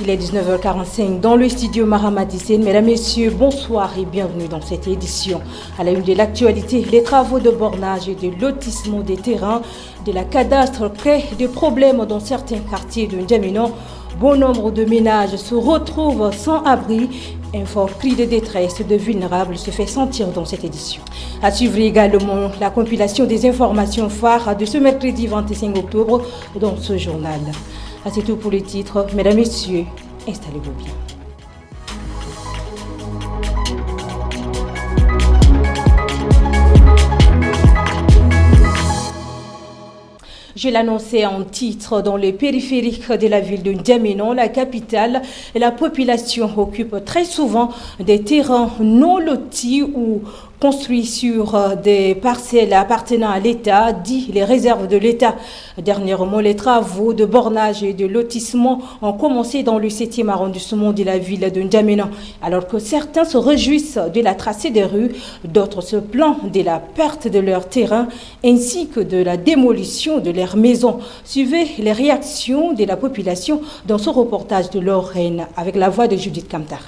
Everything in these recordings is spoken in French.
Il est 19h45 dans le studio Maramadisen. Mesdames, Messieurs, bonsoir et bienvenue dans cette édition. À la une de l'actualité, les travaux de bornage et de lotissement des terrains de la cadastre créent des problèmes dans certains quartiers de N'Djamena. Bon nombre de ménages se retrouvent sans abri. Un fort cri de détresse de vulnérables se fait sentir dans cette édition. À suivre également la compilation des informations phares de ce mercredi 25 octobre dans ce journal. C'est tout pour les titres. Mesdames, Messieurs, installez-vous bien. Je l'annonçais en titre, dans les périphériques de la ville de N'Djamena, la capitale, la population occupe très souvent des terrains non lotis ou construits sur des parcelles appartenant à l'État, dit les réserves de l'État. Dernièrement, les travaux de bornage et de lotissement ont commencé dans le 7e arrondissement de la ville de N'Djamena. Alors que certains se réjouissent de la tracée des rues, d'autres se plaignent de la perte de leur terrain ainsi que de la démolition de leurs maisons. Suivez les réactions de la population dans ce reportage de Lorraine avec la voix de Judith Kamtar.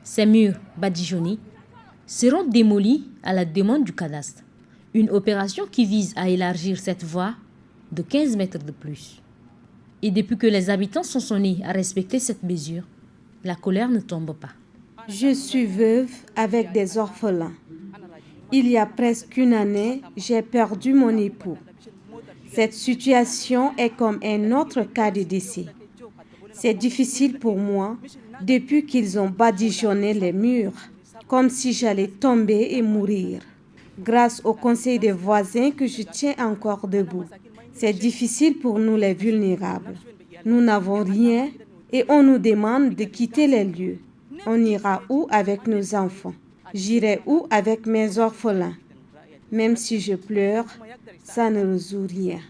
Ces murs badigeonnés seront démolis à la demande du cadastre. Une opération qui vise à élargir cette voie de 15 mètres de plus. Et depuis que les habitants sont sonnés à respecter cette mesure, la colère ne tombe pas. Je suis veuve avec des orphelins. Il y a presque une année, j'ai perdu mon époux. Cette situation est comme un autre cas de décès. C'est difficile pour moi depuis qu'ils ont badigeonné les murs, comme si j'allais tomber et mourir. Grâce au conseil des voisins que je tiens encore debout. C'est difficile pour nous les vulnérables. Nous n'avons rien et on nous demande de quitter les lieux. On ira où avec nos enfants? J'irai où avec mes orphelins? Même si je pleure, ça ne résout rien.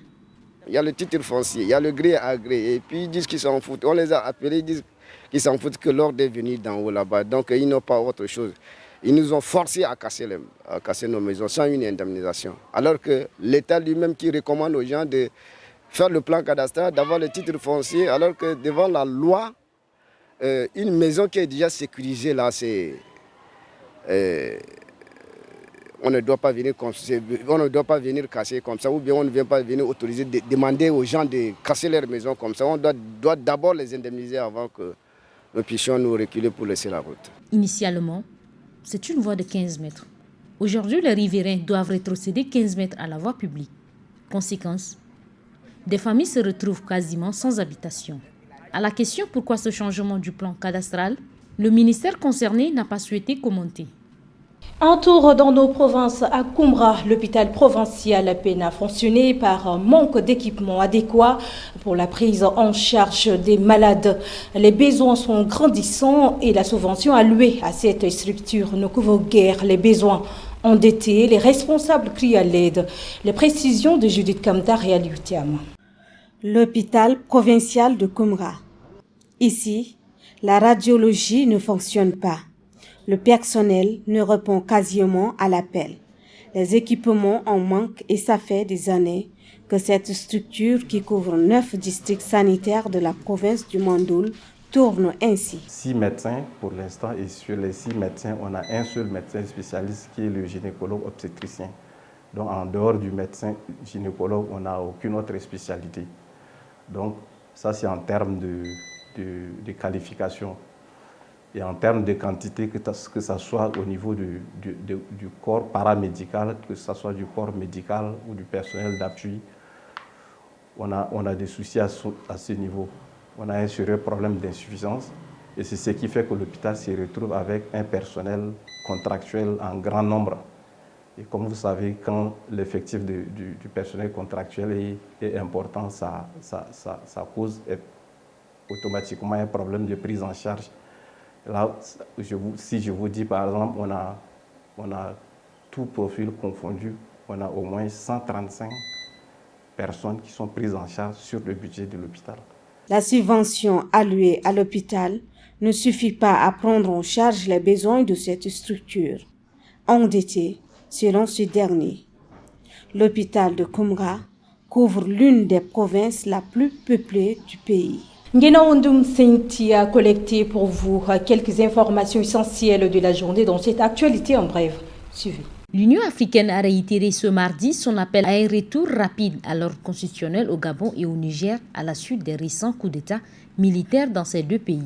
Il y a le titre foncier, il y a le gré à gré, et puis ils disent qu'ils s'en foutent. On les a appelés, ils disent qu'ils s'en foutent que l'ordre est venu d'en haut là-bas. Donc ils n'ont pas autre chose. Ils nous ont forcés à casser nos maisons sans une indemnisation. Alors que l'État lui-même qui recommande aux gens de faire le plan cadastral, d'avoir le titre foncier, alors que devant la loi, une maison qui est déjà sécurisée là, c'est... on ne doit pas venir casser comme ça, ou bien on ne vient pas venir autoriser, demander aux gens de casser leur maison comme ça. On doit d'abord les indemniser avant que nous puissions nous reculer pour laisser la route. Initialement, c'est une voie de 15 mètres. Aujourd'hui, les riverains doivent rétrocéder 15 mètres à la voie publique. Conséquence, des familles se retrouvent quasiment sans habitation. À la question pourquoi ce changement du plan cadastral, le ministère concerné n'a pas souhaité commenter. Un tour dans nos provinces à Koumra, l'hôpital provincial peine à fonctionner par manque d'équipement adéquat pour la prise en charge des malades. Les besoins sont grandissants et la subvention allouée à cette structure ne couvre guère les besoins. Endettés, les responsables crient à l'aide. Les précisions de Judith Kamtar et Aliutiam. L'hôpital provincial de Koumra. Ici, la radiologie ne fonctionne pas. Le personnel ne répond quasiment à l'appel. Les équipements en manquent et ça fait des années que cette structure qui couvre 9 districts sanitaires de la province du Mandoul tourne ainsi. 6 médecins pour l'instant et sur les 6 médecins, on a un seul médecin spécialiste qui est le gynécologue obstétricien. Donc en dehors du médecin gynécologue, on n'a aucune autre spécialité. Donc ça c'est en termes de qualification. Et en termes de quantité, que ce soit au niveau du corps paramédical, que ce soit du corps médical ou du personnel d'appui, on a des soucis à ce niveau. On a un sérieux problème d'insuffisance et c'est ce qui fait que l'hôpital se retrouve avec un personnel contractuel en grand nombre. Et comme vous savez, quand l'effectif du personnel contractuel est important, ça cause automatiquement un problème de prise en charge. Là, si je vous dis par exemple, on a tout profil confondu, on a au moins 135 personnes qui sont prises en charge sur le budget de l'hôpital. La subvention allouée à l'hôpital ne suffit pas à prendre en charge les besoins de cette structure. Endetté, selon ce dernier. L'hôpital de Koumra couvre l'une des provinces la plus peuplée du pays. Ngena Ondum Senti a collecté pour vous quelques informations essentielles de la journée dans cette actualité en bref. Suivez. L'Union africaine a réitéré ce mardi son appel à un retour rapide à l'ordre constitutionnel au Gabon et au Niger à la suite des récents coups d'État militaires dans ces deux pays.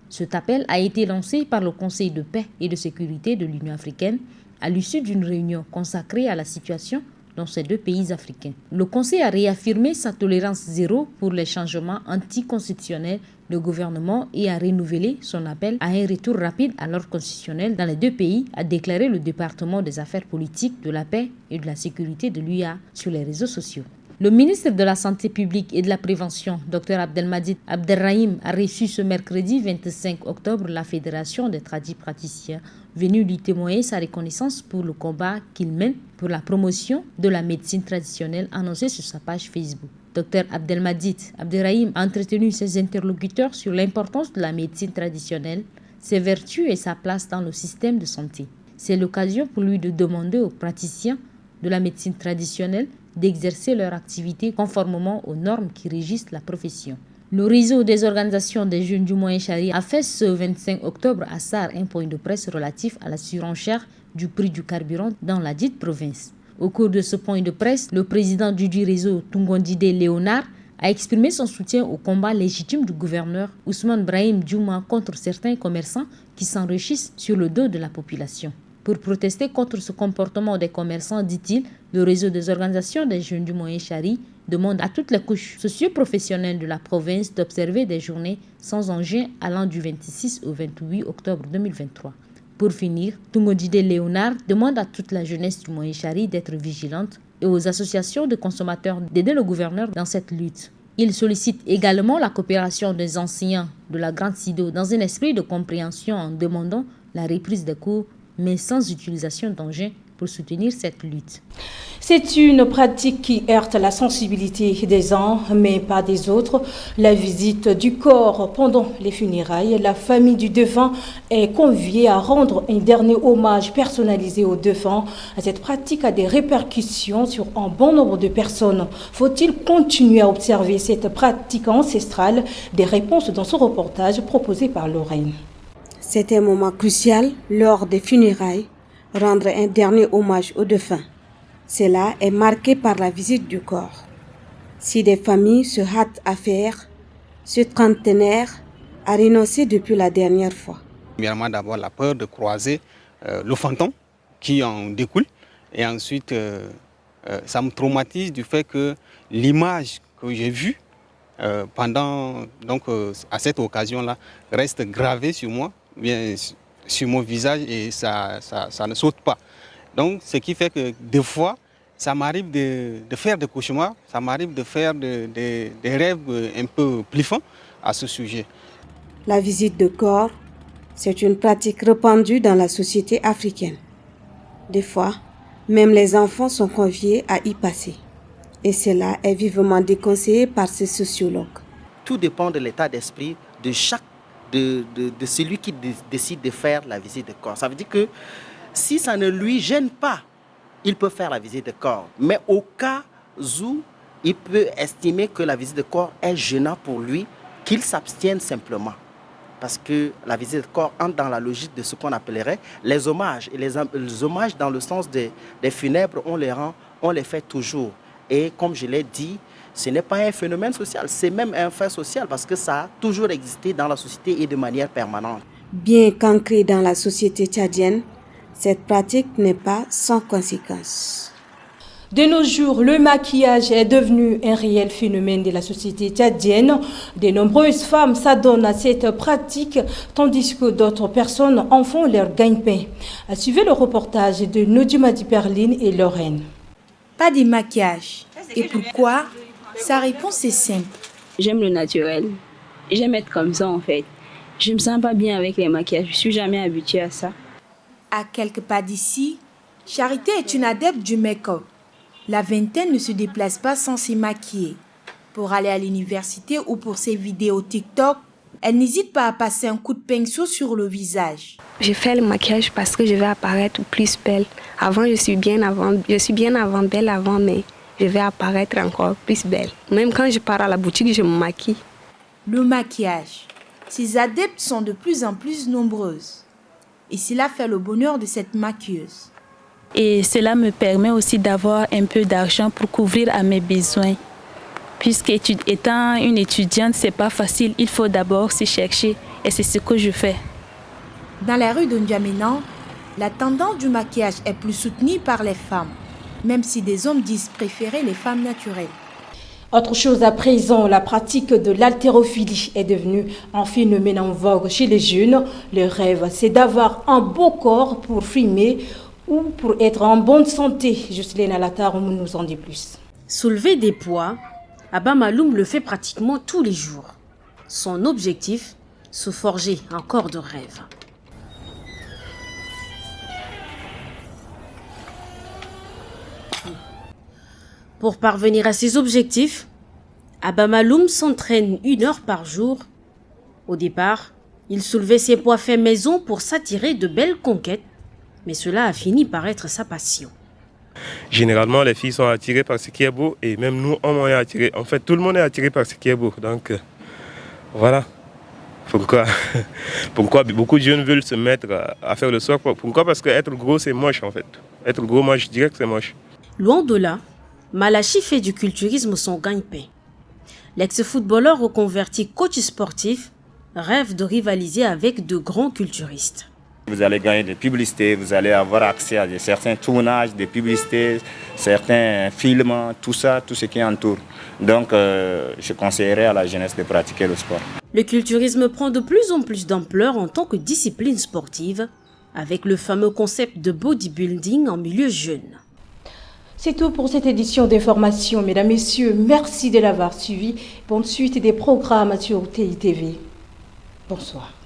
Cet appel a été lancé par le Conseil de paix et de sécurité de l'Union africaine à l'issue d'une réunion consacrée à la situation dans ces deux pays africains. Le Conseil a réaffirmé sa tolérance zéro pour les changements anticonstitutionnels de gouvernement et a renouvelé son appel à un retour rapide à l'ordre constitutionnel dans les deux pays, a déclaré le département des affaires politiques, de la paix et de la sécurité de l'UA sur les réseaux sociaux. Le ministre de la Santé publique et de la Prévention, Dr Abdelmadjid Abderrahim, a reçu ce mercredi 25 octobre la Fédération des tradipraticiens, venue lui témoigner sa reconnaissance pour le combat qu'il mène pour la promotion de la médecine traditionnelle, annoncée sur sa page Facebook. Dr Abdelmadjid Abderrahim a entretenu ses interlocuteurs sur l'importance de la médecine traditionnelle, ses vertus et sa place dans le système de santé. C'est l'occasion pour lui de demander aux praticiens de la médecine traditionnelle d'exercer leur activité conformément aux normes qui régissent la profession. Le réseau des organisations des jeunes du Moyen-Chari a fait ce 25 octobre à Sarre un point de presse relatif à la surenchère du prix du carburant dans la dite province. Au cours de ce point de presse, le président du réseau, Tungondide Léonard, a exprimé son soutien au combat légitime du gouverneur Ousmane Brahim Djouma contre certains commerçants qui s'enrichissent sur le dos de la population. Pour protester contre ce comportement des commerçants, dit-il, le réseau des organisations des jeunes du Moyen-Chari demande à toutes les couches socio-professionnelles de la province d'observer des journées sans engin allant du 26 au 28 octobre 2023. Pour finir, Tungondide Léonard demande à toute la jeunesse du Moyen-Chari d'être vigilante et aux associations de consommateurs d'aider le gouverneur dans cette lutte. Il sollicite également la coopération des enseignants de la Grande Sido dans un esprit de compréhension en demandant la reprise des cours mais sans utilisation d'engins pour soutenir cette lutte. C'est une pratique qui heurte la sensibilité des uns, mais pas des autres. La visite du corps pendant les funérailles, la famille du défunt est conviée à rendre un dernier hommage personnalisé au défunt. Cette pratique a des répercussions sur un bon nombre de personnes. Faut-il continuer à observer cette pratique ancestrale? Des réponses dans ce reportage proposé par Lorraine. C'est un moment crucial lors des funérailles, rendre un dernier hommage aux défunts. Cela est marqué par la visite du corps. Si des familles se hâtent à faire, ce trentenaire a renoncé depuis la dernière fois. Premièrement, d'abord la peur de croiser le fantôme qui en découle. Et ensuite, ça me traumatise du fait que l'image que j'ai vue à cette occasion-là reste gravée sur moi. Bien sur mon visage et ça ne saute pas. Donc ce qui fait que des fois, ça m'arrive de faire des cauchemars, ça m'arrive de faire des rêves un peu pliffants à ce sujet. La visite de corps, c'est une pratique répandue dans la société africaine. Des fois, même les enfants sont conviés à y passer. Et cela est vivement déconseillé par ces sociologues. Tout dépend de l'état d'esprit de celui qui décide de faire la visite de corps. Ça veut dire que si ça ne lui gêne pas, il peut faire la visite de corps. Mais au cas où il peut estimer que la visite de corps est gênant pour lui, qu'il s'abstienne simplement. Parce que la visite de corps entre dans la logique de ce qu'on appellerait les hommages. Et les hommages dans le sens des funèbres, on les fait toujours. Et comme je l'ai dit, ce n'est pas un phénomène social, c'est même un fait social parce que ça a toujours existé dans la société et de manière permanente. Bien qu'ancrée dans la société tchadienne, cette pratique n'est pas sans conséquences. De nos jours, le maquillage est devenu un réel phénomène de la société tchadienne. De nombreuses femmes s'adonnent à cette pratique, tandis que d'autres personnes en font leur gagne-pain. Suivez le reportage de Nodimadi Perline et Lorraine. Pas de maquillage. Et pourquoi? Sa réponse est simple. J'aime le naturel. J'aime être comme ça en fait. Je me sens pas bien avec les maquillages. Je suis jamais habituée à ça. À quelques pas d'ici, Charité est une adepte du make-up. La vingtaine ne se déplace pas sans se maquiller. Pour aller à l'université ou pour ses vidéos TikTok, elle n'hésite pas à passer un coup de pinceau sur le visage. Je fais le maquillage parce que je vais apparaître plus belle. Je suis bien avant belle avant, mais je vais apparaître encore plus belle. Même quand je pars à la boutique, je me maquille. Le maquillage. Ses adeptes sont de plus en plus nombreuses. Et cela fait le bonheur de cette maquilleuse. Et cela me permet aussi d'avoir un peu d'argent pour couvrir à mes besoins. Puisqu'étant une étudiante, c'est pas facile. Il faut d'abord se chercher et c'est ce que je fais. Dans la rue de N'Djamena, la tendance du maquillage est plus soutenue par les femmes, même si des hommes disent préférer les femmes naturelles. Autre chose à présent, la pratique de l'haltérophilie est devenue un phénomène en vogue chez les jeunes. Le rêve, c'est d'avoir un beau corps pour frimer ou pour être en bonne santé. Jocelyne Alatar nous en dit plus. Soulever des poids, Abba Maloum le fait pratiquement tous les jours. Son objectif, se forger un corps de rêve. Pour parvenir à ses objectifs, Abba Maloum s'entraîne 1 heure par jour. Au départ, il soulevait ses poids faits maison pour s'attirer de belles conquêtes, mais cela a fini par être sa passion. Généralement, les filles sont attirées par ce qui est beau et même nous, hommes, est attirés. En fait, tout le monde est attiré par ce qui est beau. Donc, voilà. Pourquoi beaucoup de jeunes veulent se mettre à faire le sport. Pourquoi? Parce qu'être gros, c'est moche, en fait. Être gros, moi, je dirais que c'est moche. Loin de là, Malachi fait du culturisme son gagne-pain. L'ex-footballeur reconverti coach sportif rêve de rivaliser avec de grands culturistes. Vous allez gagner des publicités, vous allez avoir accès à certains tournages, des publicités, certains films, tout ça, tout ce qui entoure. Donc, je conseillerais à la jeunesse de pratiquer le sport. Le culturisme prend de plus en plus d'ampleur en tant que discipline sportive, avec le fameux concept de bodybuilding en milieu jeune. C'est tout pour cette édition d'information. Mesdames, Messieurs, merci de l'avoir suivi. Bonne suite des programmes sur TITV. Bonsoir.